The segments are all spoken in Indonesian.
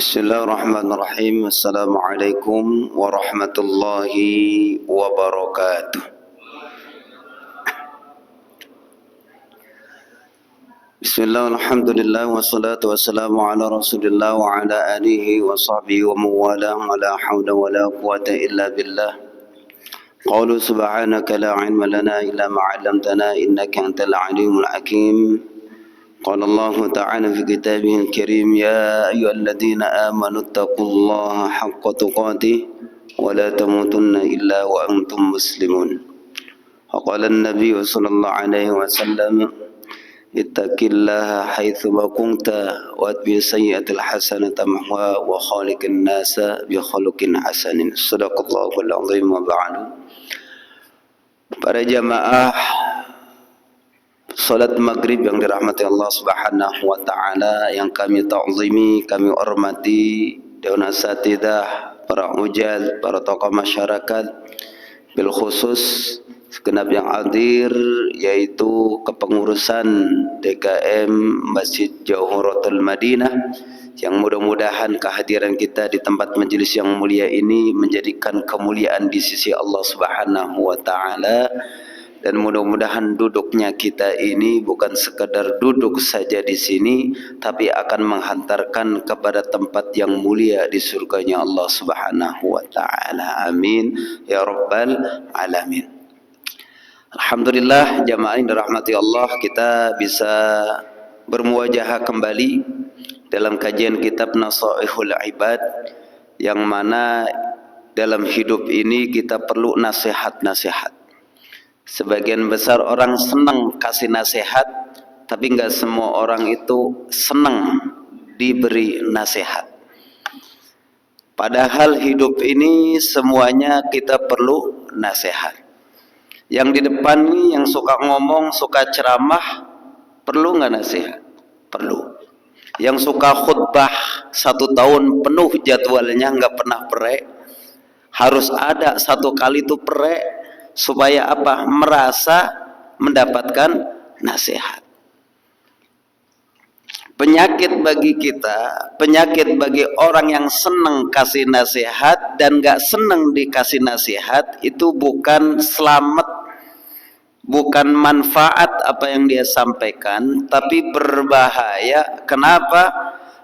Bismillahirrahmanirrahim. Assalamualaikum warahmatullahi wabarakatuh. Bismillah, alhamdulillah, wassalatu wassalamu ala rasulillah wa ala alihi wa sahbihi wa mawala wa la hawla wa la quwata illa billah. Qalu subhanaka la ilma lana illa ma'allamtana innaka antal alimul hakim. قال الله تعالى في كتابه الكريم يا أيها الذين آمنوا اتقوا الله حق تقاته ولا تموتن إلا وأنتم مسلمون. وقال النبي صلى الله عليه وسلم اتق الله حيثما كنت واتبع السيئة الحسنة محواها وخالق الناس بخلق حسن. صدق الله العظيم. وبعد. Para jamaah salat maghrib yang dirahmati Allah Subhanahu wa taala, yang kami ta'zimi, kami hormati, dewan asatidah, para ujad, para tokoh masyarakat, bil khusus segenap yang hadir, yaitu kepengurusan DKM Masjid Jauharatul Madinah, yang mudah-mudahan kehadiran kita di tempat majelis yang mulia ini menjadikan kemuliaan di sisi Allah Subhanahu wa taala. Dan mudah-mudahan duduknya kita ini bukan sekadar duduk saja di sini, tapi akan menghantarkan kepada tempat yang mulia di surganya Allah Subhanahu wa taala. Amin ya rabbal alamin. Alhamdulillah, jamaah yang dirahmati Allah, kita bisa bermuwajahah kembali dalam kajian kitab Nasaihul Ibad, yang mana dalam hidup ini kita perlu nasihat-nasihat. Sebagian besar orang senang kasih nasihat, tapi enggak semua orang itu senang diberi nasihat. Padahal hidup ini semuanya kita perlu nasihat. Yang di depan ini yang suka ngomong, suka ceramah, perlu enggak nasihat? Perlu. Yang suka khutbah 1 tahun penuh jadwalnya enggak pernah prek, harus ada 1 kali itu prek. Supaya apa? Merasa mendapatkan nasihat. Penyakit bagi kita, penyakit bagi orang yang senang kasih nasihat dan gak senang dikasih nasihat, itu bukan selamat, bukan manfaat apa yang dia sampaikan, tapi berbahaya. Kenapa?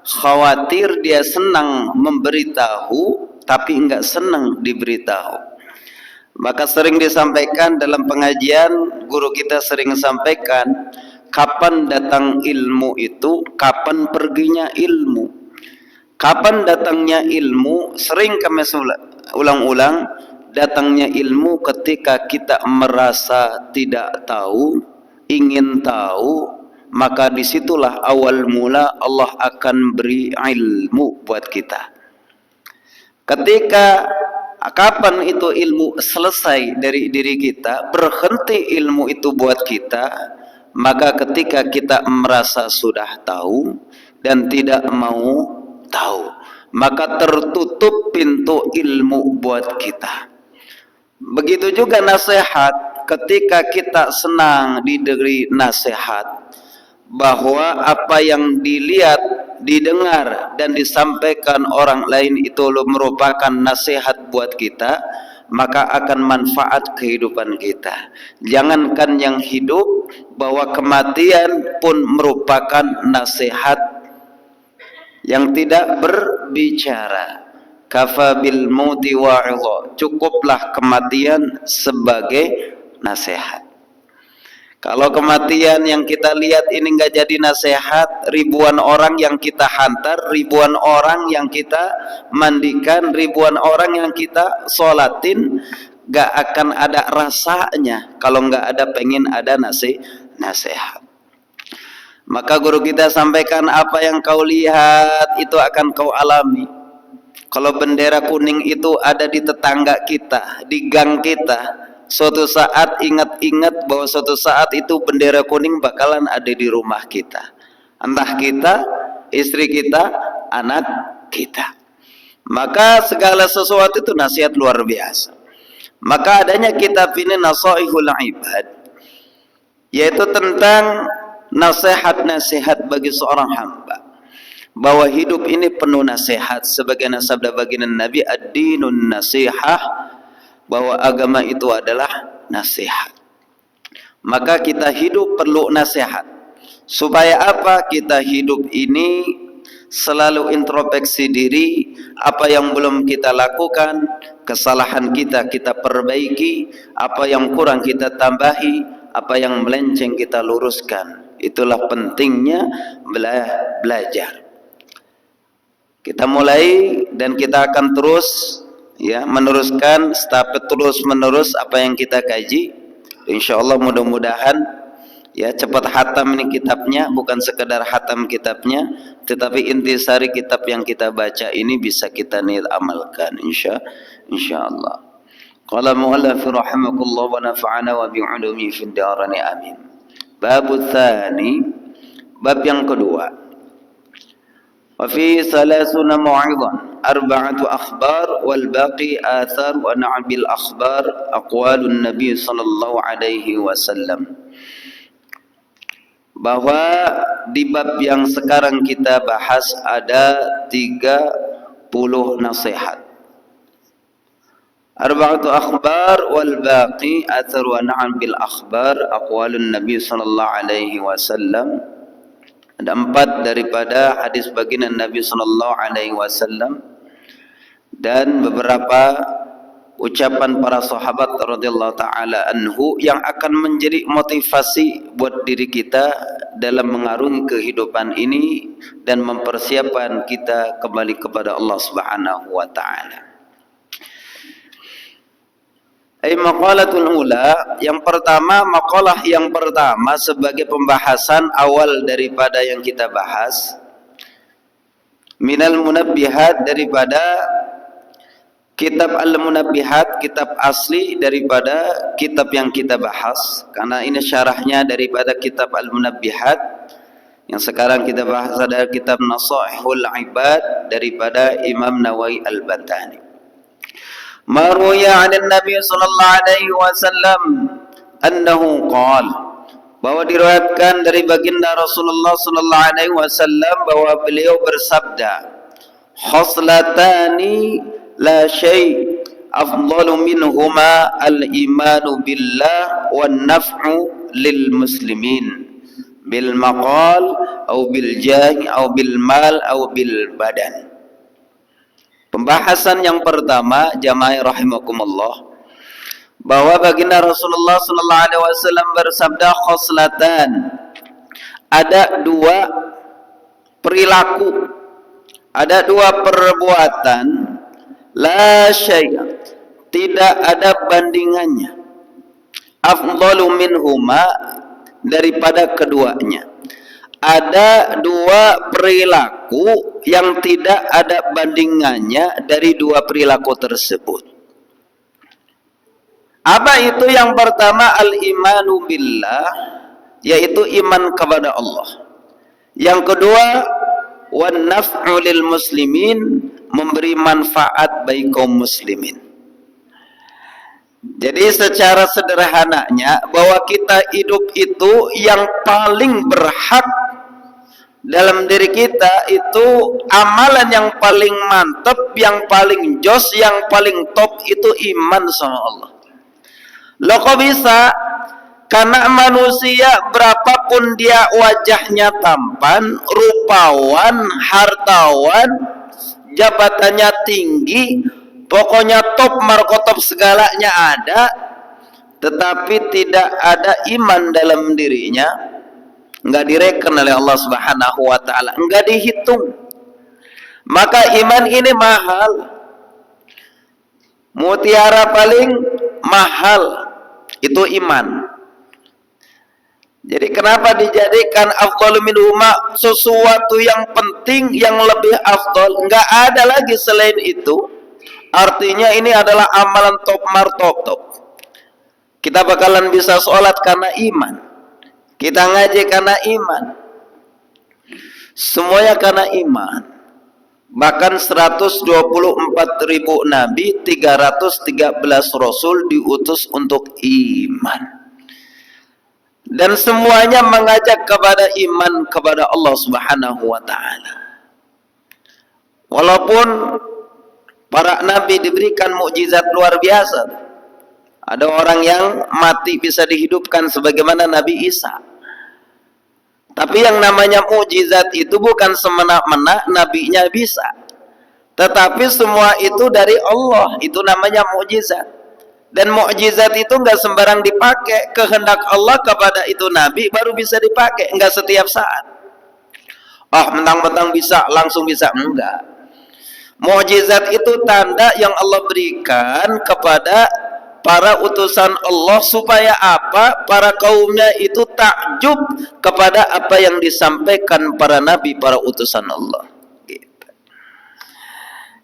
Khawatir dia senang memberitahu tapi enggak senang diberitahu. Maka sering disampaikan dalam pengajian, guru kita sering sampaikan, kapan datang ilmu itu, kapan perginya ilmu. Kapan datangnya ilmu, sering kami ulang-ulang, datangnya ilmu ketika kita merasa tidak tahu, ingin tahu, maka disitulah awal mula Allah akan beri ilmu buat kita. Ketika kapan itu ilmu selesai dari diri kita, berhenti ilmu itu buat kita, maka ketika kita merasa sudah tahu dan tidak mau tahu, maka tertutup pintu ilmu buat kita. Begitu juga nasihat, ketika kita senang diberi nasihat, bahwa apa yang dilihat, didengar dan disampaikan orang lain itu merupakan nasihat buat kita, maka akan manfaat kehidupan kita. Jangankan yang hidup, bahwa kematian pun merupakan nasihat yang tidak berbicara. Kafa bil mauti wa'idha, cukuplah kematian sebagai nasihat. Kalau kematian yang kita lihat ini enggak jadi nasihat, ribuan orang yang kita hantar, ribuan orang yang kita mandikan, ribuan orang yang kita sholatin, enggak akan ada rasanya kalau enggak ada pengen ada nasihat. Maka guru kita sampaikan, apa yang kau lihat itu akan kau alami. Kalau bendera kuning itu ada di tetangga kita, di gang kita, suatu saat ingat-ingat bahwa suatu saat itu bendera kuning bakalan ada di rumah kita. Entah kita, istri kita, anak kita. Maka segala sesuatu itu nasihat luar biasa. Maka adanya kitab ini Nasaihul Ibad, yaitu tentang nasihat-nasihat bagi seorang hamba. bahwa hidup ini penuh nasihat, sebagaimana sabda baginda Nabi, ad-dinun nasihah, bahwa agama itu adalah nasihat. Maka kita hidup perlu nasihat. Supaya apa? Kita hidup ini selalu introspeksi diri, apa yang belum kita lakukan, kesalahan kita perbaiki, apa yang kurang kita tambahi, apa yang melenceng kita luruskan. Itulah pentingnya belajar. Kita mulai dan kita akan terus meneruskan terus menerus apa yang kita kaji. Insyaallah mudah-mudahan cepat hatam ini kitabnya, bukan sekedar hatam kitabnya, tetapi intisari kitab yang kita baca ini bisa kita amalkan insyaallah. Qala mu'allaf rahimakumullah wa nafa'ana wa bi'ulumi fid darain amin. Bab tsani, bab yang kedua. وفي 30 موعظة 4 أخبار والباقي آثار ونعم الأخبار أقوال النبي صلى الله عليه وسلم. Bahwa di bab yang sekarang kita bahas ada 30 nasihat. 4 akhbar wal baqi athar wa na'am bil akhbar aqwalun nabi sallallahu alaihi wasallam. Ada 4 daripada hadis baginda Nabi sallallahu alaihi wasallam dan beberapa ucapan para sahabat radhiyallahu taala anhu yang akan menjadi motivasi buat diri kita dalam mengarungi kehidupan ini dan mempersiapkan kita kembali kepada Allah Subhanahu wa taala. Maqalatul ula, yang pertama, maqalah yang pertama sebagai pembahasan awal daripada yang kita bahas, minal munabbihat, daripada kitab al-munabbihat, kitab asli daripada kitab yang kita bahas, karena ini syarahnya daripada kitab al-munabbihat. Yang sekarang kita bahas adalah kitab Nasaihul Ibad daripada Imam Nawawi Al-Bantani. Marwiya 'anil Nabi sallallahu alaihi wasallam annahu qala, bahwa diriwayatkan dari baginda Rasulullah sallallahu alaihi wasallam bahwa beliau bersabda, khoslatani la syai' afdalu minhuma al-imanu billah wan naf'u lil muslimin bil maqal au bil jahi au bil mal au bil badan. Pembahasan yang pertama, jamaah rahimakumullah, bahwa baginda Rasulullah sallallahu alaihi wasallam bersabda, khoslatan, ada 2 perilaku, ada 2 perbuatan, la syai', tidak ada bandingannya, afdalu minhuma, daripada keduanya. Ada 2 perilaku yang tidak ada bandingannya dari 2 perilaku tersebut. Apa itu? Yang pertama, al-imanu billah, yaitu iman kepada Allah. Yang kedua, wan naf'u lil muslimin, memberi manfaat bagi kaum muslimin. Jadi secara sederhananya, bahwa kita hidup itu yang paling berhak dalam diri kita itu amalan yang paling mantap, yang paling jos, yang paling top itu iman sama Allah. Loh kok bisa? Karena manusia berapapun dia wajahnya tampan, rupawan, hartawan, jabatannya tinggi, pokoknya top markotop segalanya ada, tetapi tidak ada iman dalam dirinya, enggak direken oleh Allah Subhanahu wa taala, enggak dihitung. Maka iman ini mahal. Mutiara paling mahal itu iman. Jadi kenapa dijadikan afdalu minhuma, sesuatu yang penting, yang lebih afdal, enggak ada lagi selain itu. Artinya ini adalah amalan top martop top. Kita bakalan bisa sholat karena iman, kita ngaji karena iman, semuanya karena iman. Bahkan 124.000 nabi, 313 rasul diutus untuk iman. Dan semuanya mengajak kepada iman kepada Allah Subhanahu wa taala. Walaupun para nabi diberikan mukjizat luar biasa. Ada orang yang mati bisa dihidupkan sebagaimana Nabi Isa. Tapi yang namanya mukjizat itu bukan semena-mena nabinya bisa. Tetapi semua itu dari Allah, itu namanya mukjizat. Dan mukjizat itu enggak sembarang dipakai, kehendak Allah kepada itu nabi baru bisa dipakai, enggak setiap saat. Mentang-mentang bisa langsung bisa, enggak. Mukjizat itu tanda yang Allah berikan kepada para utusan Allah supaya apa? Para kaumnya itu takjub kepada apa yang disampaikan para nabi, para utusan Allah. Gitu.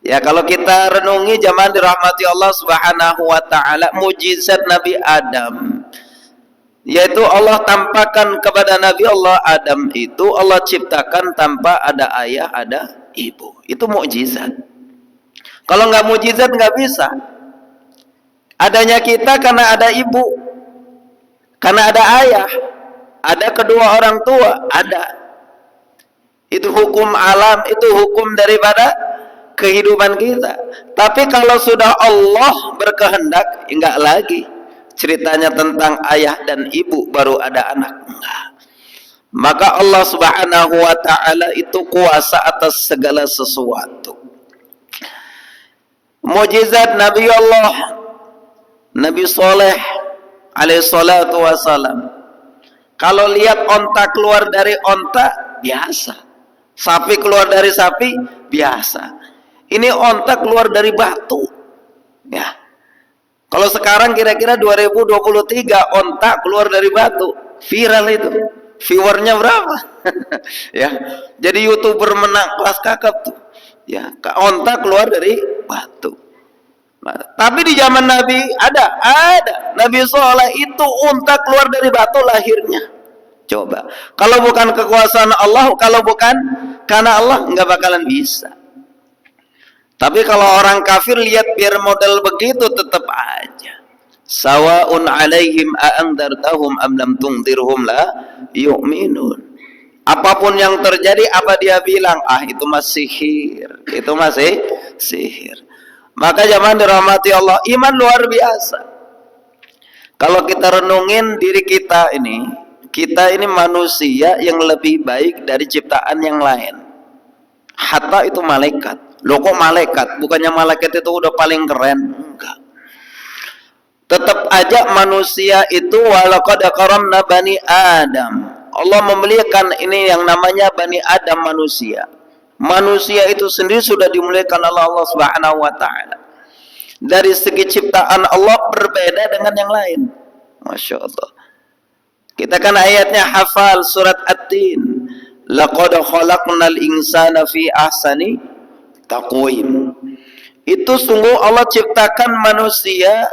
Ya, kalau kita renungi zaman dirahmati Allah Subhanahu wa taala, mukjizat Nabi Adam, yaitu Allah tampakkan kepada Nabi Allah Adam itu Allah ciptakan tanpa ada ayah, ada ibu. Itu mukjizat. Kalau nggak mukjizat nggak bisa. Adanya kita karena ada ibu, karena ada ayah, ada kedua orang tua, ada. Itu hukum alam, itu hukum daripada kehidupan kita. Tapi kalau sudah Allah berkehendak, enggak lagi ceritanya tentang ayah dan ibu baru ada anak, enggak. Maka Allah Subhanahu wa taala itu kuasa atas segala sesuatu. Mukjizat Nabi Allah Nabi Soleh alaihi salatu wassalam, kalau lihat onta keluar dari onta biasa, sapi keluar dari sapi biasa, ini onta keluar dari batu ya. Kalau sekarang kira-kira 2023 onta keluar dari batu, viral itu, viewernya berapa? Ya, jadi YouTuber menang kelas kakap tuh ya, onta keluar dari batu. Nah, tapi di zaman Nabi ada Nabi Soleh itu unta keluar dari batu lahirnya. Coba, kalau bukan kekuasaan Allah, kalau bukan karena Allah, nggak bakalan bisa. Tapi kalau orang kafir lihat biar model begitu tetap aja. Sawaun alaihim a'andartahum am lam tungdirhum la yu'minun. Apapun yang terjadi, apa dia bilang? Itu masih sihir, itu masih sihir. Maka zaman dirahmati Allah, iman luar biasa. Kalau kita renungin diri kita ini manusia yang lebih baik dari ciptaan yang lain. Hatta itu malaikat. Loh kok malaikat? Bukannya malaikat itu udah paling keren? Enggak. Tetap aja manusia itu walaqad karamna bani Adam. Allah memuliakan ini yang namanya bani Adam, manusia. Manusia itu sendiri sudah dimuliakan oleh Allah Subhanahu wa taala. Dari segi ciptaan Allah berbeda dengan yang lain. Masya Allah. Kita kan ayatnya hafal surat At-Tin. Laqad khalaqnal insana fi ahsani taqwim. Itu sungguh Allah ciptakan manusia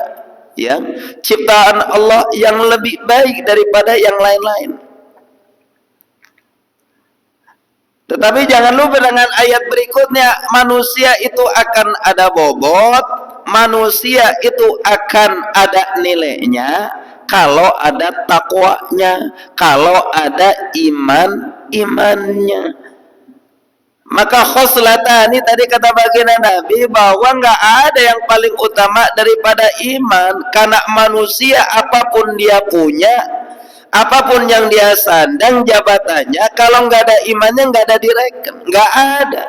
ya, ciptaan Allah yang lebih baik daripada yang lain-lain. Tetapi jangan lupa dengan ayat berikutnya, manusia itu akan ada bobot, manusia itu akan ada nilainya kalau ada takwanya, kalau ada imannya. Maka khoslatani tadi kata baginda Nabi bahwa nggak ada yang paling utama daripada iman, karena manusia apapun dia punya, apapun yang dia sandang jabatannya, kalau nggak ada imannya nggak ada direken, nggak ada.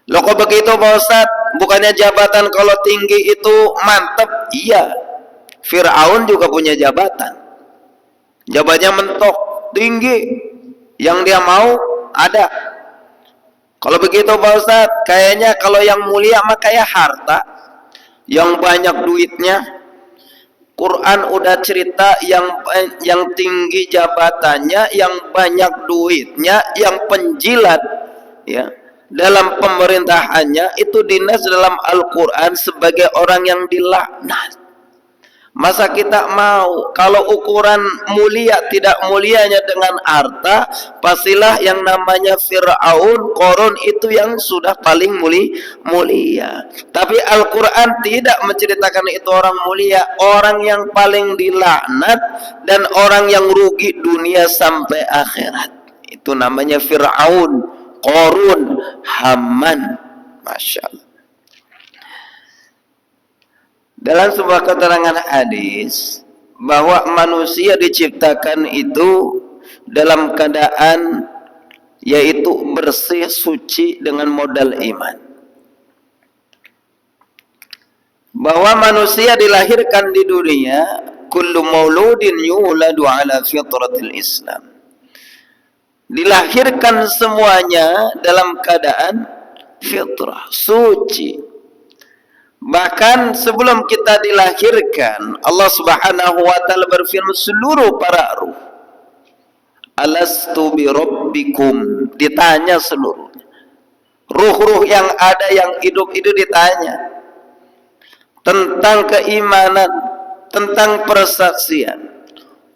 Loh kok begitu Pak Ustadz? Bukannya jabatan kalau tinggi itu mantep? Iya, Fir'aun juga punya jabatan, jabatannya mentok tinggi, yang dia mau ada. Kalau begitu Pak Ustadz, kayaknya kalau yang mulia mah kayak harta, yang banyak duitnya. Quran udah cerita yang tinggi jabatannya, yang banyak duitnya, yang penjilat ya dalam pemerintahannya itu dinas dalam Al-Quran sebagai orang yang dilaknat. Masa kita mau kalau ukuran mulia tidak mulianya dengan harta, pastilah yang namanya Fir'aun, Qarun itu yang sudah paling mulia. Tapi Al-Quran tidak menceritakan itu orang mulia, orang yang paling dilaknat dan orang yang rugi dunia sampai akhirat. Itu namanya Fir'aun, Qarun, Haman. Masya Allah. Dalam sebuah keterangan hadis bahwa manusia diciptakan itu dalam keadaan yaitu bersih, suci dengan modal iman. Bahwa manusia dilahirkan di dunia, kullu mauludin yuladu ala fitratil Islam. Dilahirkan semuanya dalam keadaan fitrah, suci. Bahkan sebelum kita dilahirkan, Allah Subhanahu wa taala berfirman seluruh para ruh, alastu bi rabbikum, ditanya seluruhnya. Ruh-ruh yang ada yang hidup itu ditanya tentang keimanan, tentang persaksian.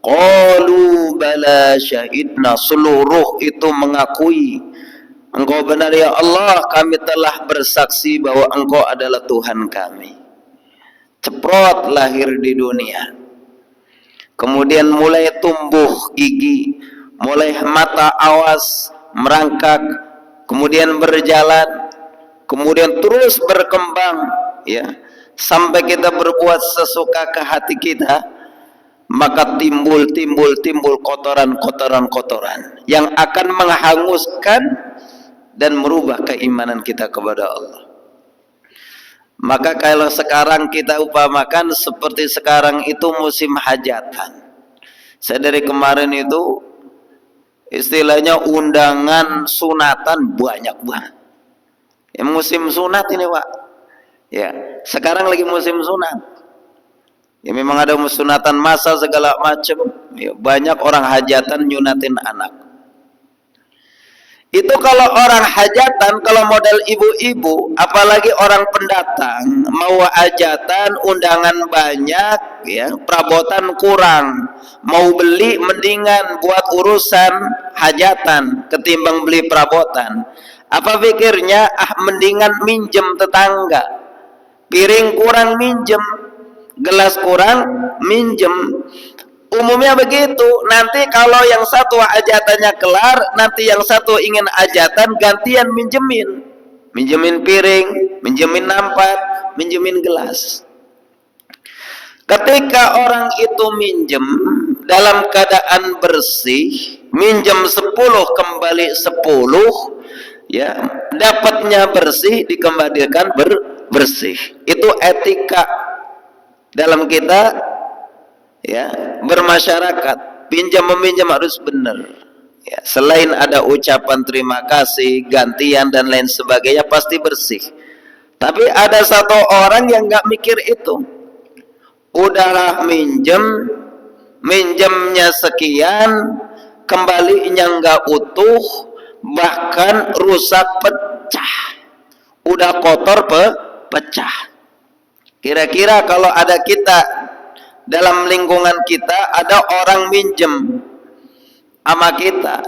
Qalu bala syahidna, seluruh itu mengakui, Engkau benar ya Allah, kami telah bersaksi bahwa Engkau adalah Tuhan kami. Ceprot lahir di dunia. Kemudian mulai tumbuh gigi, mulai mata awas merangkak, kemudian berjalan, kemudian terus berkembang, ya, sampai kita berbuat sesuka ke hati kita, maka timbul kotoran yang akan menghanguskan dan merubah keimanan kita kepada Allah. Maka kalau sekarang kita upamakan seperti sekarang itu musim hajatan. Saya dari kemarin itu istilahnya undangan sunatan banyak banget. Ya, musim sunat ini Pak. Ya, sekarang lagi musim sunat. Ya memang ada sunatan massal segala macam. Ya, banyak orang hajatan nyunatin anak. Itu kalau orang hajatan, kalau model ibu-ibu, apalagi orang pendatang, mau hajatan, undangan banyak, ya, perabotan kurang, mau beli mendingan buat urusan hajatan ketimbang beli perabotan. Apa pikirnya? Mendingan minjem tetangga, piring kurang minjem, gelas kurang minjem. Umumnya begitu. Nanti kalau yang satu hajatannya kelar, nanti yang satu ingin hajatan gantian minjemin piring, minjemin nampat, minjemin gelas. Ketika orang itu minjem dalam keadaan bersih, minjem 10 kembali 10, ya, dapatnya bersih dikembalikan bersih. Itu etika dalam kita, ya, bermasyarakat. Pinjam meminjam harus benar, ya. Selain ada ucapan terima kasih, gantian dan lain sebagainya, pasti bersih. Tapi ada satu orang yang nggak mikir itu. Udahlah minjemnya sekian, kembalinya nggak utuh, bahkan rusak, pecah, udah kotor pecah. Kira-kira kalau ada kita dalam lingkungan kita, ada orang minjem sama kita,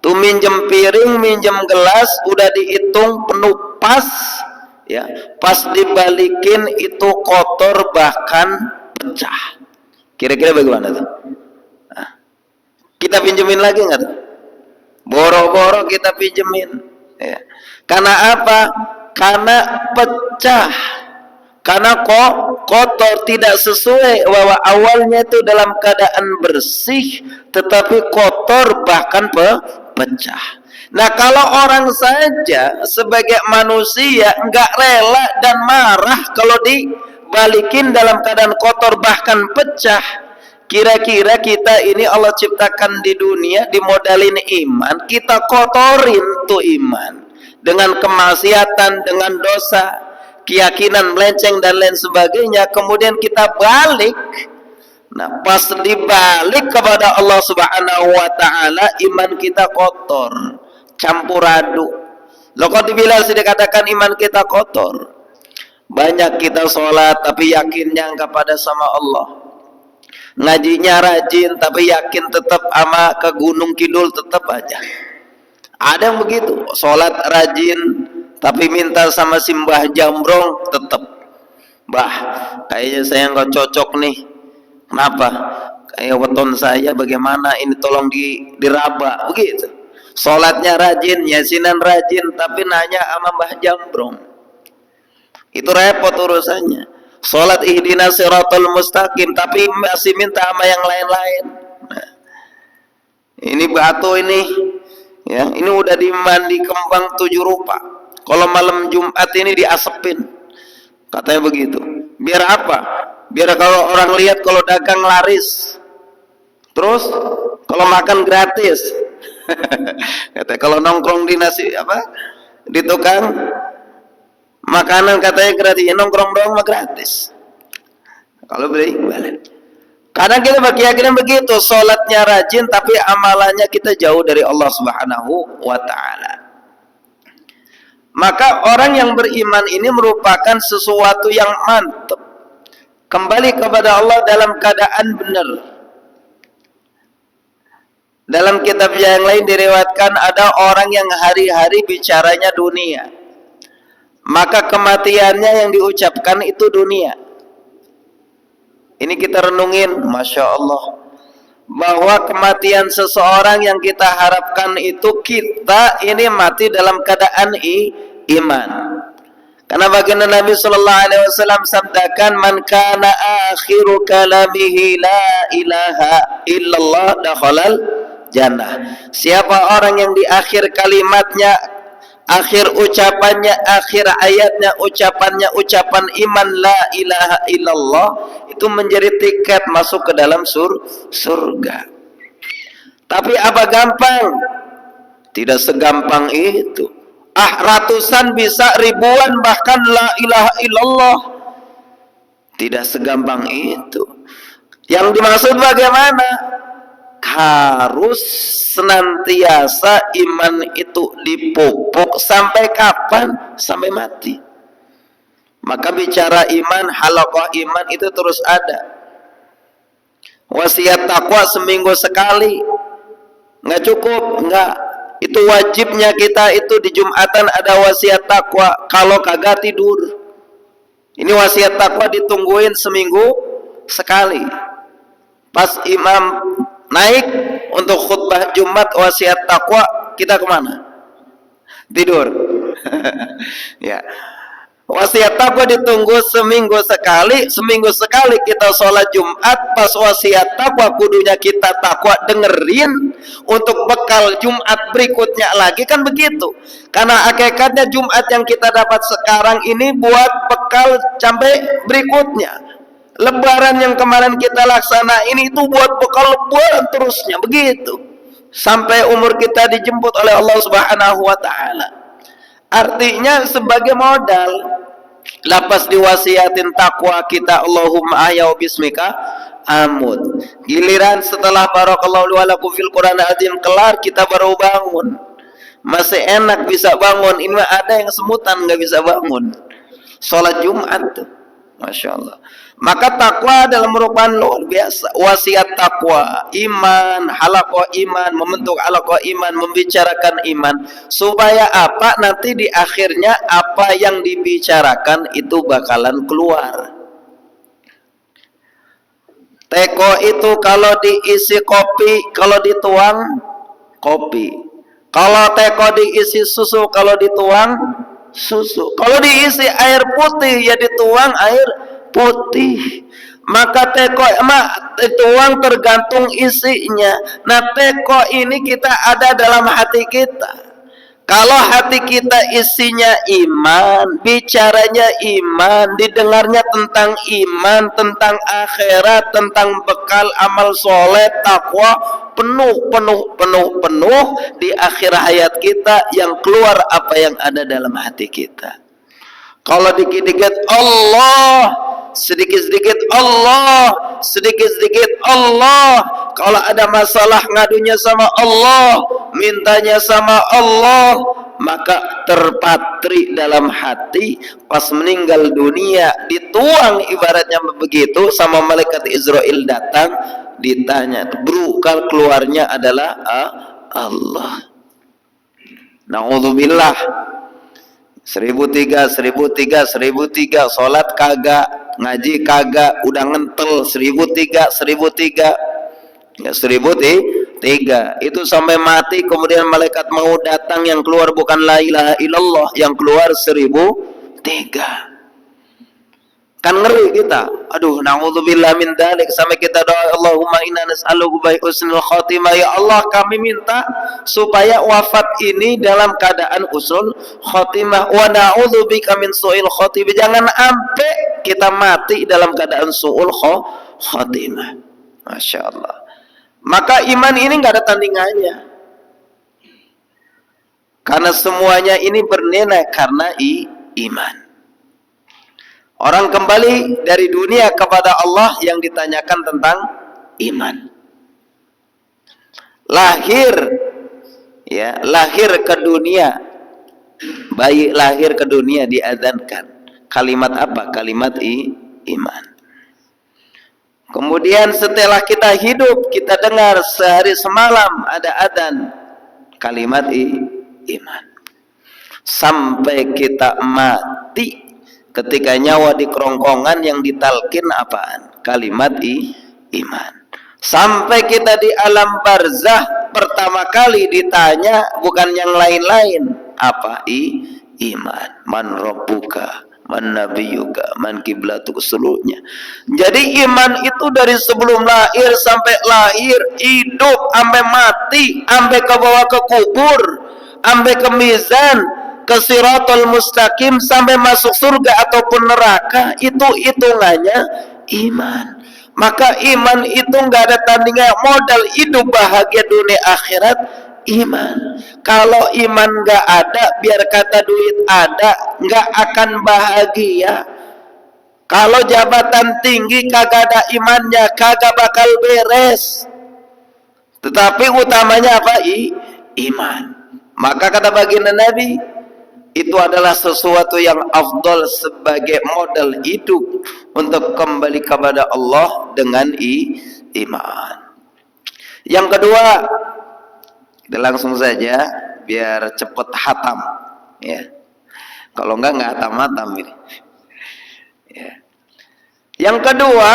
tuh minjem piring, minjem gelas, udah dihitung penuh pas, ya, pas dibalikin itu kotor bahkan pecah. Kira-kira bagaimana tuh? Nah, kita pinjemin lagi nggak tuh? Boro-boro kita pinjemin, ya. Karena apa? Karena pecah. Karena kok kotor, tidak sesuai, bahwa awalnya itu dalam keadaan bersih tetapi kotor bahkan pecah. Nah, kalau orang saja sebagai manusia nggak rela dan marah kalau dibalikin dalam keadaan kotor bahkan pecah, kira-kira kita ini Allah ciptakan di dunia dimodalin iman, kita kotorin tuh iman dengan kemaksiatan, dengan dosa, keyakinan melenceng dan lain sebagainya, kemudian kita balik. Nah, pas dibalik kepada Allah Subhanahu wa taala, iman kita kotor, campur aduk. Loh, kok dibilang sih dikatakan iman kita kotor? Banyak kita sholat tapi yakinnya kepada sama Allah, ngajinya rajin tapi yakin tetap sama ke Gunung Kidul tetap aja. Ada yang begitu, sholat rajin tapi minta sama si Mbah Jambrong tetap, Mbah, kayaknya saya nggak cocok nih. Kenapa? Kayak weton saya bagaimana? Ini tolong diraba, begitu. Sholatnya rajin, yasinan rajin, tapi nanya sama Mbah Jambrong. Itu repot urusannya. Sholat ihdinas siratal mustaqim, tapi masih minta sama yang lain-lain. Nah, ini batu ini, ya, ini udah dimandi kembang 7 rupa. Kalau malam Jumat ini diasepin, katanya begitu. Biar apa? Biar kalau orang lihat kalau dagang laris, terus kalau makan gratis. Katanya kalau nongkrong di nasi apa, di tukang makanan katanya gratis, ya nongkrong doang mah gratis. Kalau beli balik. Karena kita berkeyakinan begitu, sholatnya rajin tapi amalannya kita jauh dari Allah Subhanahu wa taala. Maka orang yang beriman ini merupakan sesuatu yang mantap. Kembali kepada Allah dalam keadaan benar. Dalam kitab yang lain diriwayatkan ada orang yang hari-hari bicaranya dunia, maka kematiannya yang diucapkan itu dunia. Ini kita renungin, Masya Allah, bahwa kematian seseorang yang kita harapkan itu kita ini mati dalam keadaan iman. Karena baginda Nabi Sallallahu Alaihi Wasallam sabdakan, man kana akhiru kalamihi la ilaha illallah dakhalal jannah. Siapa orang yang di akhir kalimatnya, akhir ucapannya, akhir ayatnya, ucapannya ucapan iman la ilaha illallah, itu menjadi tiket masuk ke dalam surga. Tapi apa gampang? Tidak segampang itu. Ratusan bisa ribuan bahkan la ilaha illallah. Tidak segampang itu. Yang dimaksud bagaimana? Harus senantiasa iman itu dipupuk sampai kapan? Sampai mati. Maka bicara iman, halaqah iman itu terus ada. Wasiat takwa seminggu sekali nggak cukup, nggak. Itu wajibnya kita itu di Jumatan ada wasiat takwa. Kalau kagak tidur, ini wasiat takwa ditungguin seminggu sekali. Pas imam naik untuk khutbah Jumat wasiat takwa, kita kemana? Tidur. Ya. Wasiat takwa ditunggu seminggu sekali. Seminggu sekali kita sholat Jumat. Pas wasiat takwa kudunya kita takwa dengerin untuk bekal Jumat berikutnya lagi, kan begitu. Karena hakikatnya Jumat yang kita dapat sekarang ini buat bekal sampai berikutnya. Lebaran yang kemarin kita laksana ini itu buat bekal lebaran terusnya, begitu sampai umur kita dijemput oleh Allah Subhanahu wa taala. Artinya sebagai modal. Lapas diwasiatin takwa kita, Allahumma ahyau bismika amut. Giliran setelah barakallahu wa lakum fil Qur'an azim kelar, kita baru bangun. Masih enak bisa bangun. Ini ada yang semutan nggak bisa bangun. Sholat Jumat tuh, Masya Allah. Maka takwa adalah merupakan luar biasa. Wasiat takwa, iman, halaqah iman, membentuk halaqah iman, membicarakan iman. Supaya apa? Nanti di akhirnya apa yang dibicarakan itu bakalan keluar. Teko itu kalau diisi kopi, kalau dituang kopi. Kalau teko diisi susu, kalau dituang susu. Kalau diisi air putih, ya dituang air putih. Maka teko tuang tergantung isinya. Nah, teko ini kita ada dalam hati kita. Kalau hati kita isinya iman, bicaranya iman, didengarnya tentang iman, tentang akhirat, tentang bekal amal soleh, takwa, penuh di akhir hayat kita, yang keluar apa yang ada dalam hati kita. Kalau dikit-dikit Allah, sedikit-sedikit Allah, sedikit-sedikit Allah. Kalau ada masalah ngadunya sama Allah, mintanya sama Allah, maka terpatri dalam hati. Pas meninggal dunia dituang ibaratnya begitu, sama malaikat Israel datang, ditanya, berukal keluarnya adalah Allah. Na'udzubillah. 1003, sholat kagak, ngaji kagak, udah ngentel 1003, ya 1003. 3. Itu sampai mati, kemudian malaikat mau datang, yang keluar bukan la ilaha illallah, yang keluar 1003. Kan ngeri kita. Aduh, naudzubillah min dzalik. Sampai kita doa, Allahumma inna nas'aluka bi husnul khotimah. Ya Allah, kami minta supaya wafat ini dalam keadaan husnul khotimah. Wa na'udzubika min su'il khotimah. Jangan sampai kita mati dalam keadaan su'ul khotimah. Masya Allah. Maka iman ini nggak ada tandingannya. Karena semuanya ini bernilai karena iman. Orang kembali dari dunia kepada Allah yang ditanyakan tentang iman. Lahir, ya, lahir ke dunia, bayi lahir ke dunia diadzankan. Kalimat apa? Kalimat iman. Kemudian setelah kita hidup, kita dengar sehari semalam ada adzan, kalimat iman. Sampai kita mati, ketika nyawa di kerongkongan yang ditalkin apaan? Kalimat iman. Sampai kita di alam barzah, pertama kali ditanya bukan yang lain-lain, apa? Iman. Man rabbuka, man nabiyuka, man kiblatuk, seluruhnya. Jadi iman itu dari sebelum lahir sampai lahir, hidup sampai mati, sampai ke bawah ke kubur, sampai ke mizan, ke siratul mustaqim, sampai masuk surga ataupun neraka, itu hitungannya iman. Maka iman itu nggak ada tandingan. Modal hidup bahagia dunia akhirat iman. Kalau iman nggak ada, biar kata duit ada, nggak akan bahagia. Kalau jabatan tinggi kagak ada imannya, kagak bakal beres. Tetapi utamanya apa? Iman. Maka kata baginda Nabi, itu adalah sesuatu yang afdal sebagai modal hidup untuk kembali kepada Allah dengan iman. Yang kedua, kita langsung saja biar cepat hatam, ya. Kalau enggak hatam-hatam ini. Ya. Yang kedua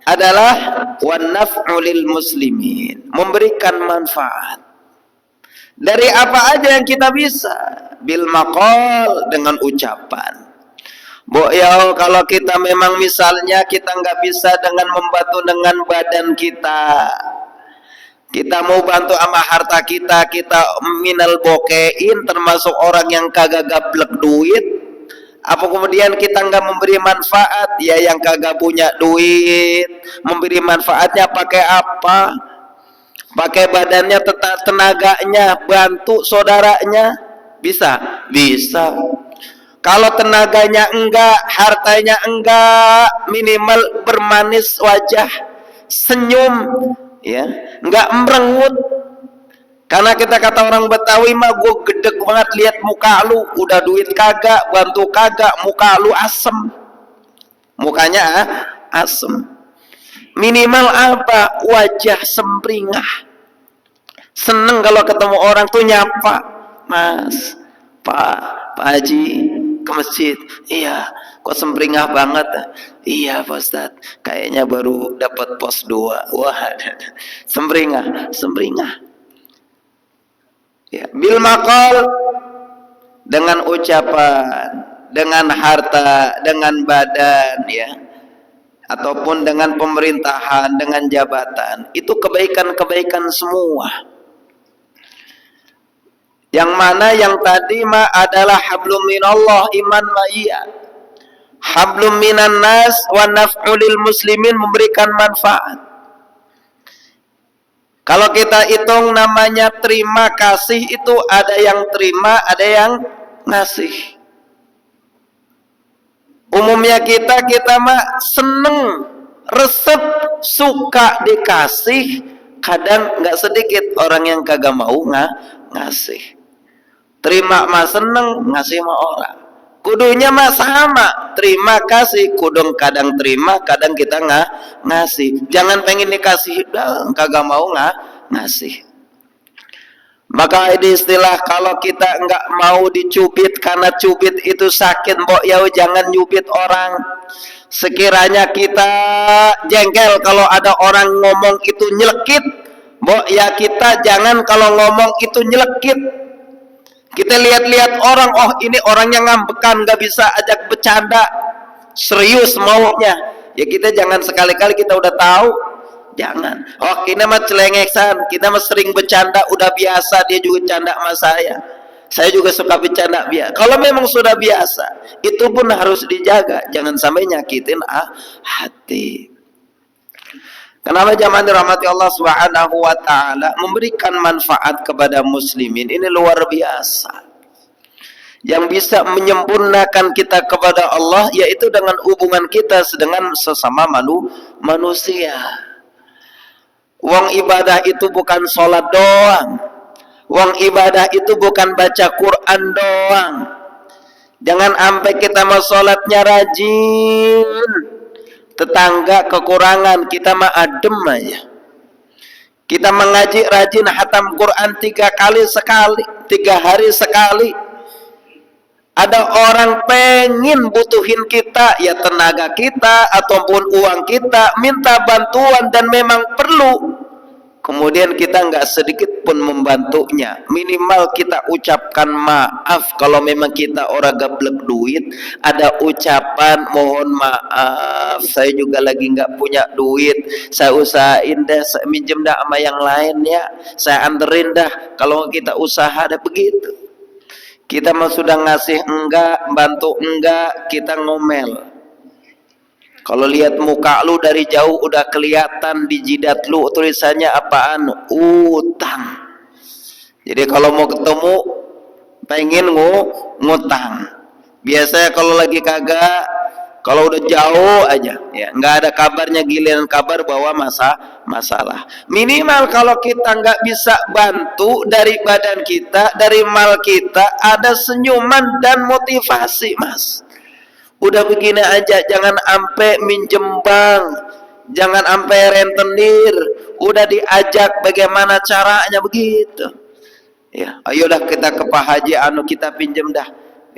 adalah wan naf'u lil muslimin, memberikan manfaat. Dari apa aja yang kita bisa, bil maqal, dengan ucapan. Ya, kalau kita memang misalnya kita nggak bisa dengan membantu dengan badan kita, kita mau bantu sama harta kita, kita minal bokein, termasuk orang yang kagak gablek duit. Apa kemudian kita nggak memberi manfaat? Ya, yang kagak punya duit, memberi manfaatnya pakai apa? Pakai badannya, tenaganya, bantu saudaranya, bisa? Bisa. Kalau tenaganya enggak, hartanya enggak, minimal bermanis wajah, senyum, ya, enggak merengut. Karena kita kata orang Betawi mah, gue gedeg banget lihat muka lu, udah duit kagak, bantu kagak, muka lu asem, mukanya asem. Minimal apa? Wajah semringah. Seneng kalau ketemu orang tuh nyapa, Mas, Pak Haji ke masjid. Iya, kok semringah banget. Iya Pak Ustadz, kayaknya baru dapat pos 2. Wah, semringah. Ya, bil maqal, dengan ucapan, dengan harta, dengan badan, ya, ataupun dengan pemerintahan, dengan jabatan, itu kebaikan-kebaikan semua. Yang mana yang tadi mah adalah hablum minallah, iman ma'iyah. Hablum minan nas wa naf'u lil muslimin, memberikan manfaat. Kalau kita hitung namanya terima kasih, itu ada yang terima, ada yang ngasih. Umumnya kita mah seneng, resep, suka dikasih. Kadang nggak sedikit orang yang kagak mau ngasih. Terima mah seneng, ngasih mah orang. Kudunya mah sama, terima kasih. Kudung kadang terima, kadang kita ngasih. Jangan pengen dikasih, kagak mau ngasih. Maka ini istilah, kalau kita nggak mau dicubit karena cubit itu sakit, mbok ya jangan nyubit orang. Sekiranya kita jengkel kalau ada orang ngomong itu nyelekit, Ya kita jangan kalau ngomong itu nyelekit. Kita lihat-lihat orang, oh ini orangnya ngambekan, nggak bisa ajak bercanda, serius maunya. Ya kita jangan sekali-kali kita udah tahu, jangan. Oh kita mah celengesan, kita mah sering bercanda, udah biasa, dia juga canda sama saya. Saya juga suka bercanda biasa. Kalau memang sudah biasa, itu pun harus dijaga, jangan sampai nyakitin hati. Kenapa jamaah dirahmati Allah Subhanahu wa taala, memberikan manfaat kepada muslimin ini luar biasa. Yang bisa menyempurnakan kita kepada Allah yaitu dengan hubungan kita dengan sesama manusia. Wong ibadah itu bukan sholat doang. Wong ibadah itu bukan baca Quran doang. Jangan sampai kita mau sholatnya rajin, tetangga kekurangan, kita mah adem aja. Kita mengaji rajin, hatam Quran 3 kali sekali, 3 hari sekali. Ada orang pengen butuhin kita, ya tenaga kita ataupun uang kita, minta bantuan dan memang perlu. Kemudian kita nggak sedikit pun membantunya. Minimal kita ucapkan maaf kalau memang kita orang gablek duit. Ada ucapan mohon maaf, saya juga lagi nggak punya duit. Saya usahain dah, saya minjem dah sama yang lain ya. Saya anterin dah. Kalau kita usaha ada begitu. Kita mah sudah ngasih enggak, bantu enggak, kita ngomel. Kalau lihat muka lu dari jauh udah kelihatan di jidat lu tulisannya apaan? Utang. Jadi kalau mau ketemu pengen ngutang. Biasanya kalau lagi kagak, kalau udah jauh aja ya, nggak ada kabarnya, giliran kabar bahwa masalah. Minimal kalau kita nggak bisa bantu, dari badan kita, dari mal kita ada senyuman dan motivasi, Mas. Udah begini aja, jangan ampe minjem bank, jangan ampe rentenir, udah diajak bagaimana caranya begitu. Ya, ayolah kita ke Pak Haji kita pinjem dah.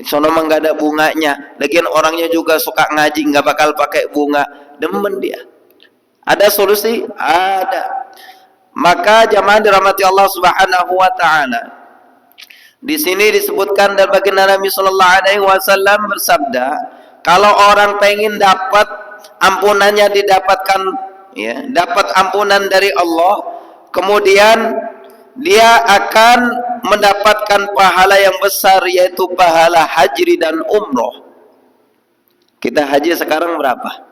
Sono mah nggak ada bunganya. Lagian orangnya juga suka ngaji, nggak bakal pakai bunga. Demen dia. Ada solusi? Ada. Maka jamaah dirahmati Allah Subhanahu wa taala. Di sini disebutkan dan baginda Nabi sallallahu alaihi wasallam bersabda, kalau orang pengen dapat ampunannya didapatkan, ya, dapat ampunan dari Allah, kemudian dia akan mendapatkan pahala yang besar, yaitu pahala haji dan umroh. Kita haji sekarang berapa?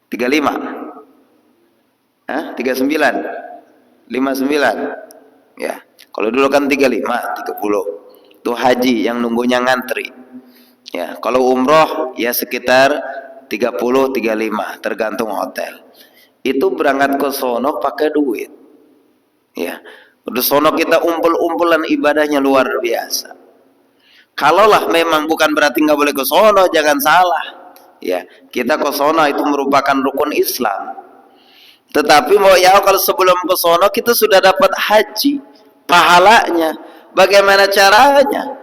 35? 39? 59? Ya, kalau dulu kan 35, 30. Itu haji yang nunggunya ngantri. Ya, kalau umroh ya sekitar 30, 35 tergantung hotel. Itu berangkat ke sono pakai duit. Ya, udah sono kita umpul-umpulan ibadahnya luar biasa. Kalaulah memang bukan berarti nggak boleh ke sono, jangan salah. Ya, kita ke sono itu merupakan rukun Islam. Tetapi mau ya kalau sebelum ke sono kita sudah dapat haji, pahalanya. Bagaimana caranya?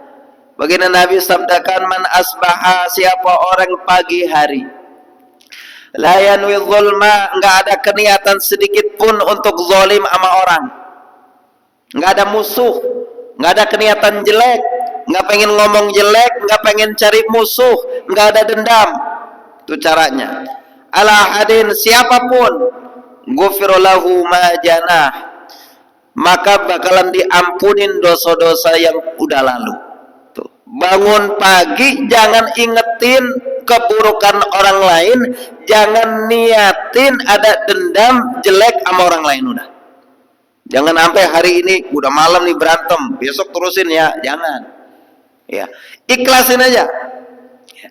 Baginda Nabi sabdakan, man asbaha, siapa orang pagi hari la yanwi zulma, enggak ada keniatan sedikit pun untuk zalim sama orang, enggak ada musuh, enggak ada keniatan jelek, enggak pengen ngomong jelek, enggak pengen cari musuh, enggak ada dendam. Itu caranya. Ala hadin, siapapun ghufira lahu ma janah, maka bakalan diampunin dosa-dosa yang udah lalu. Bangun pagi jangan ingetin keburukan orang lain, jangan niatin ada dendam jelek sama orang lain. Udah, jangan sampai hari ini udah malam nih berantem, besok terusin ya, jangan. Ya, ikhlasin aja. Ya.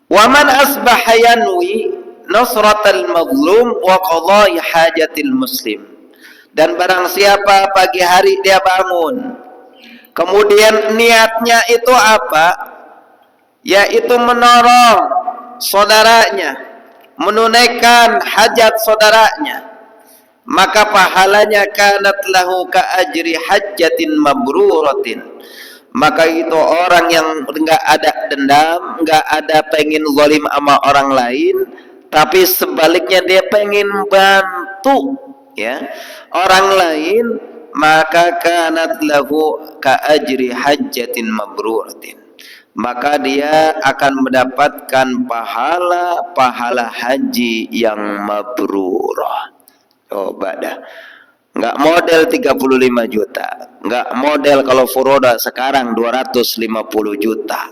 Wa man asbaha yanwi nasratal mazlum wa qada'i hajatil muslim, dan barang siapa pagi hari dia bangun, kemudian niatnya itu apa? Yaitu menolong saudaranya, menunaikan hajat saudaranya, maka pahalanya kanat lahu ka ajri hajjatin mabruratin. Maka itu orang yang enggak ada dendam, enggak ada pengen zalim sama orang lain, tapi sebaliknya dia pengen bantu membantu ya orang lain, maka kanat lahu ka ajri hajjatin mabruratin, maka dia akan mendapatkan pahala haji yang mabrurah. Coba dah, nggak model 35 juta, nggak model kalau furoda sekarang 250 juta,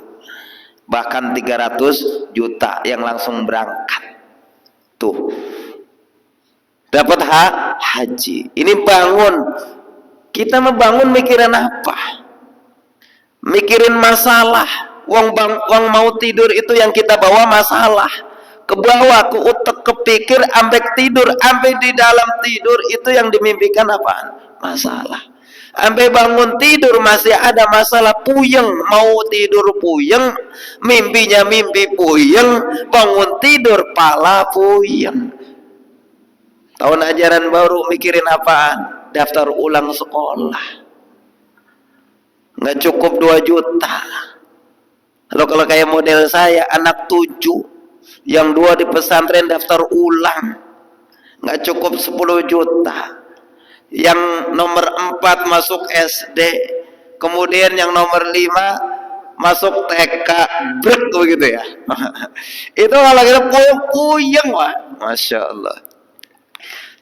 bahkan 300 juta yang langsung berangkat. Tuh, dapat haji. Ini bangun, kita membangun mikirin apa? Mikirin masalah. Uang mau tidur itu yang kita bawa masalah. Ke bawah, ke utek, kepikir, sampai tidur, sampai di dalam tidur itu yang dimimpikan apaan? Masalah. Sampai bangun tidur masih ada masalah, puyeng, mau tidur puyeng, mimpinya mimpi puyeng, bangun tidur pala puyeng. Tahun ajaran baru mikirin apaan? Daftar ulang sekolah. Nggak cukup 2 juta. Kalau kayak model saya, anak 7, yang 2 di pesantren daftar ulang, nggak cukup 10 juta. Yang nomor 4 masuk SD, kemudian yang nomor 5 masuk TK, brek begitu ya. Itu kalau kita puyeng, wah, masya Allah.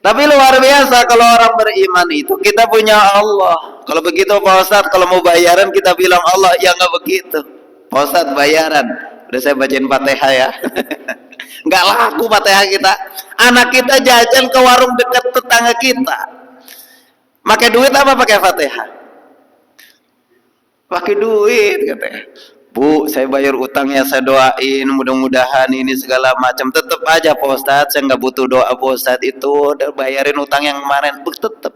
Tapi luar biasa kalau orang beriman itu, kita punya Allah. Kalau begitu Pak Ustadz, kalau mau bayaran kita bilang Allah, ya nggak begitu. Pak Ustadz bayaran, udah saya bacain Fatihah ya. Nggak laku Fatihah kita. Anak kita jajan ke warung dekat tetangga kita, pakai duit apa pakai Fatihah? Pakai duit katanya. Bu, saya bayar utangnya, saya doain mudah-mudahan ini segala macam. Tetap aja Pak Ustadz, saya nggak butuh doa Pak Ustadz itu, udah bayarin utang yang kemarin. Tetap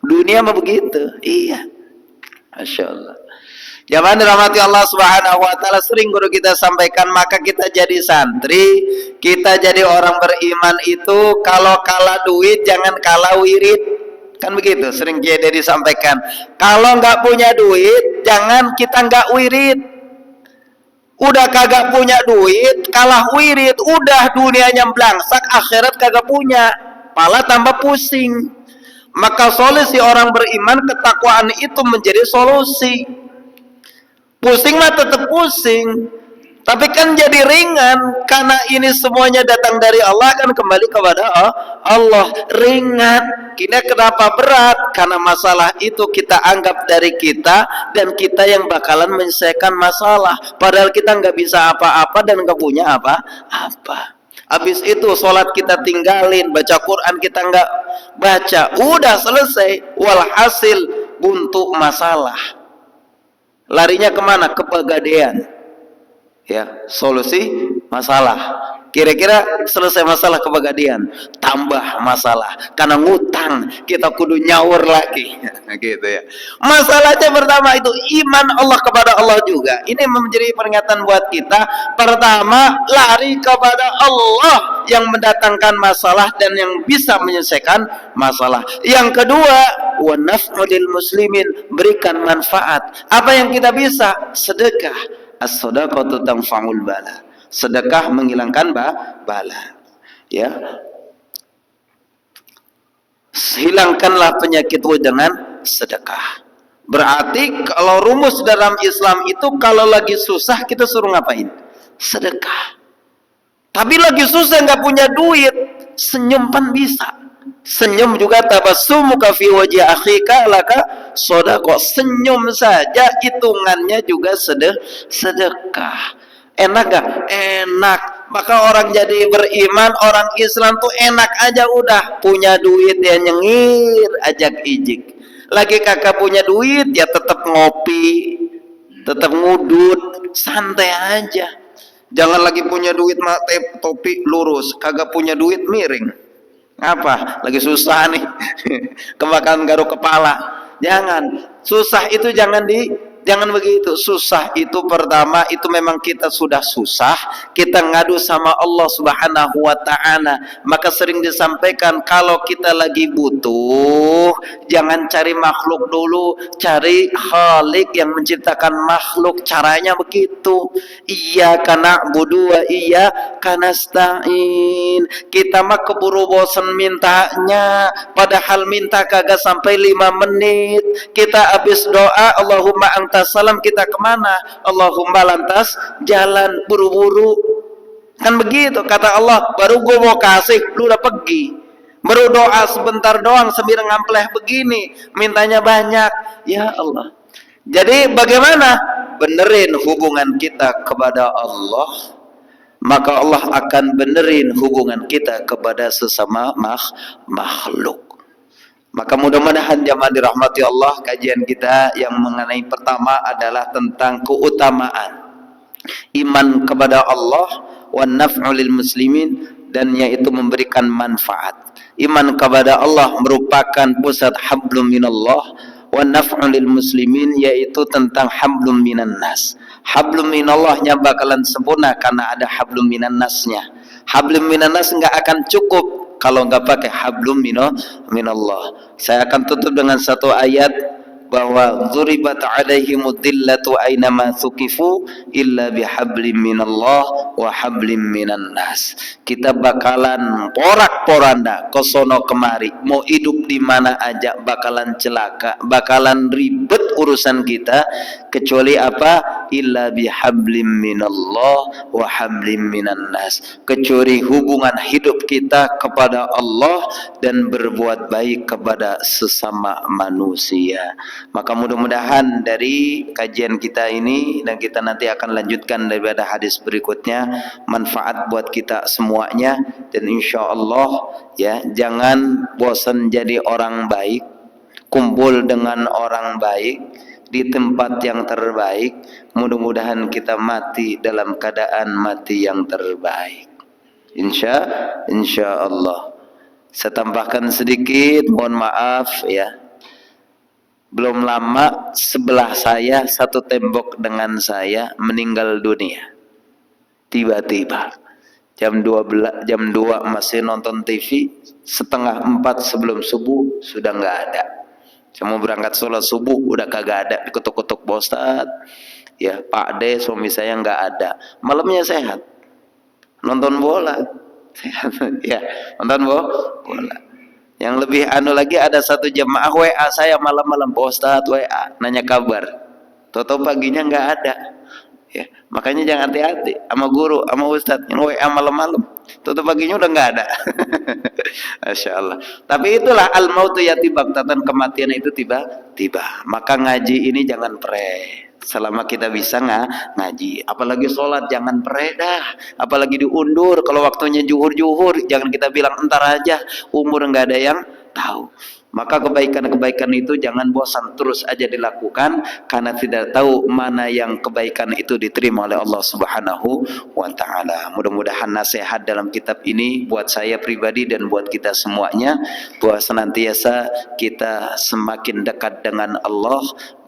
dunia mah begitu. Iya, masya Allah. Jangan dirahmati Allah Subhanahu Wa Taala. Sering guru kita sampaikan, maka kita jadi santri, kita jadi orang beriman itu kalau kalah duit jangan kalah wirid. Kan begitu, sering jadi disampaikan. Kalau nggak punya duit, jangan kita nggak wirid. Udah kagak punya duit, kalah wirid, udah dunianya belangsak, akhirat kagak punya, pala tambah pusing. Maka solusi orang beriman, ketakwaan itu menjadi solusi. Pusing mah tetap pusing, tapi kan jadi ringan karena ini semuanya datang dari Allah, kan kembali kepada Allah, ringan. Kini kenapa berat? Karena masalah itu kita anggap dari kita, dan kita yang bakalan menyelesaikan masalah, padahal kita nggak bisa apa-apa dan nggak punya apa-apa. Habis itu sholat kita tinggalin, baca Quran kita nggak baca, udah selesai. Walhasil buntu masalah. Larinya kemana? Ke pegadaian. Ya, solusi masalah. Kira-kira selesai masalah ke pegadaian, tambah masalah karena ngutang, kita kudu nyaur lagi. Gitu ya. Masalahnya pertama itu iman Allah kepada Allah juga. Ini menjadi peringatan buat kita. Pertama, lari kepada Allah yang mendatangkan masalah dan yang bisa menyelesaikan masalah. Yang kedua, wa naf'u lil muslimin, berikan manfaat. Apa yang kita bisa? Sedekah. As-shadaqatu tanfa'ul bala. Sedekah menghilangkan bala. Ya. Hilangkanlah penyakitmu dengan sedekah. Berarti kalau rumus dalam Islam itu, kalau lagi susah kita suruh ngapain? Sedekah. Tapi lagi susah nggak punya duit, senyum kan bisa. Senyum juga, tabassumuka fi wajhi akhika laka shadaqah. Senyum saja hitungannya juga sedekah. Enak gak? Enak. Maka orang jadi beriman, orang Islam tuh enak aja udah. Punya duit ya nyengir, ajak ijik. Lagi kakak punya duit ya tetap ngopi, tetap ngudut, santai aja. Jangan lagi punya duit mate topi lurus, kagak punya duit miring. Apa? Lagi susah nih. Kemakan garuk kepala. Jangan. Susah itu jangan Jangan begitu. Susah itu pertama, itu memang kita sudah susah, kita ngadu sama Allah Subhanahu wa taala. Maka sering disampaikan kalau kita lagi butuh, jangan cari makhluk dulu, cari Khalik yang menciptakan makhluk. Caranya begitu. Iyyaka na'budu wa iyyaka nasta'in. Kita mah keburu bosan mintanya, padahal minta kagak sampai 5 menit. Kita habis doa Allahumma antas salam, kita kemana? Allahumma lantas jalan buru-buru. Kan begitu kata Allah, baru gue mau kasih lu udah pergi. Baru doa sebentar doang sambil ngampleh begini, mintanya banyak. Ya Allah. Jadi bagaimana? Benerin hubungan kita kepada Allah, maka Allah akan benerin hubungan kita kepada sesama makhluk. Maka mudah-mudahan jamaah dirahmati Allah, kajian kita yang mengenai pertama adalah tentang keutamaan iman kepada Allah wa naf'u lil muslimin, dan yaitu memberikan manfaat. Iman kepada Allah merupakan pusat hablum minallah, wa naf'u lil muslimin yaitu tentang hablum minan nas. Hablum minallahnya bakalan sempurna karena ada hablum minan nasnya. Hablum minan nas enggak akan cukup kalau enggak pakai hablum minallah. Saya akan tutup dengan satu ayat bahwa dzuribat alaihimud dillatu ainama thuqifu illa bihablim minallah wa hablim minan nas. Kita bakalan porak-poranda kesono kemari, mau hidup di mana aja bakalan celaka, bakalan ribet urusan kita, kecuali apa? Illa bihablim minallah wa hablim minan nas. Kecuali hubungan hidup kita kepada Allah dan berbuat baik kepada sesama manusia. Maka mudah-mudahan dari kajian kita ini, dan kita nanti akan lanjutkan daripada hadis berikutnya, manfaat buat kita semuanya. Dan insya Allah ya, jangan bosan jadi orang baik, kumpul dengan orang baik di tempat yang terbaik. Mudah-mudahan kita mati dalam keadaan mati yang terbaik, insya Allah. Saya tambahkan sedikit, mohon maaf ya. Belum lama sebelah saya, satu tembok dengan saya, meninggal dunia. Tiba-tiba jam 2 masih nonton TV, setengah 4 sebelum subuh sudah nggak ada. Saya mau berangkat sholat subuh udah kagak ada, dikutuk-kutuk Pak Ustadz. Ya Pak De, suami saya nggak ada. Malamnya sehat, nonton bola. Sehat ya, nonton bola. Yang lebih lagi, ada satu jemaah WA saya malam-malam, Pak Ustadz WA nanya kabar, toto paginya nggak ada. Ya, makanya jangan hati-hati sama guru, sama Ustadz yang WA malam-malam, toto paginya udah nggak ada. Masya Allah. Tapi itulah al mautu yati baktatan, kematian itu tiba-tiba. Maka ngaji ini jangan pre. Selama kita bisa ngaji, apalagi sholat jangan peredah, apalagi diundur. Kalau waktunya juhur, jangan kita bilang entar aja, umur nggak ada yang tahu. Maka kebaikan-kebaikan itu jangan bosan, terus aja dilakukan, karena tidak tahu mana yang kebaikan itu diterima oleh Allah Subhanahu wa ta'ala. Mudah-mudahan nasihat dalam kitab ini buat saya pribadi dan buat kita semuanya, bahwa senantiasa kita semakin dekat dengan Allah,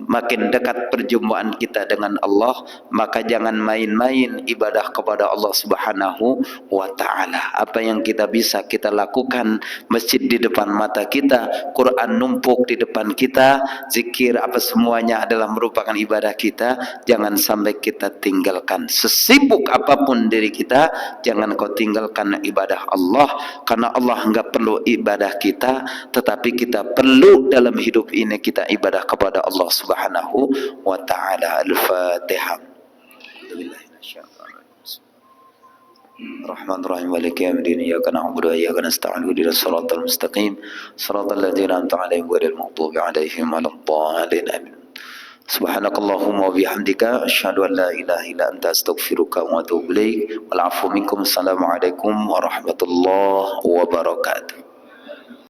makin dekat perjumpaan kita dengan Allah. Maka jangan main-main ibadah kepada Allah Subhanahu wa ta'ala. Apa yang kita bisa kita lakukan, masjid di depan mata kita, Quran numpuk di depan kita, zikir apa semuanya adalah merupakan ibadah kita. Jangan sampai kita tinggalkan. Sesibuk apapun diri kita, jangan kau tinggalkan ibadah Allah, karena Allah enggak perlu ibadah kita, tetapi kita perlu dalam hidup ini kita ibadah kepada Allah Subhanahu wa ta'ala. Al-Fatihah. Rahman Rahim Maliki Yawmiddin, Iyyaka na'budu wa iyyaka nasta'in, ihdinas siratal mustaqim, siratal ladzina an'amta 'alaihim ghairil maghdubi 'alaihim waladdallin. Amin. Subhanakallahumma wa bihamdika asyhadu an la ilaha illa anta astaghfiruka wa atubu ilaik. Wal 'afwu minkum. Assalamualaikum warahmatullahi wabarakatuh.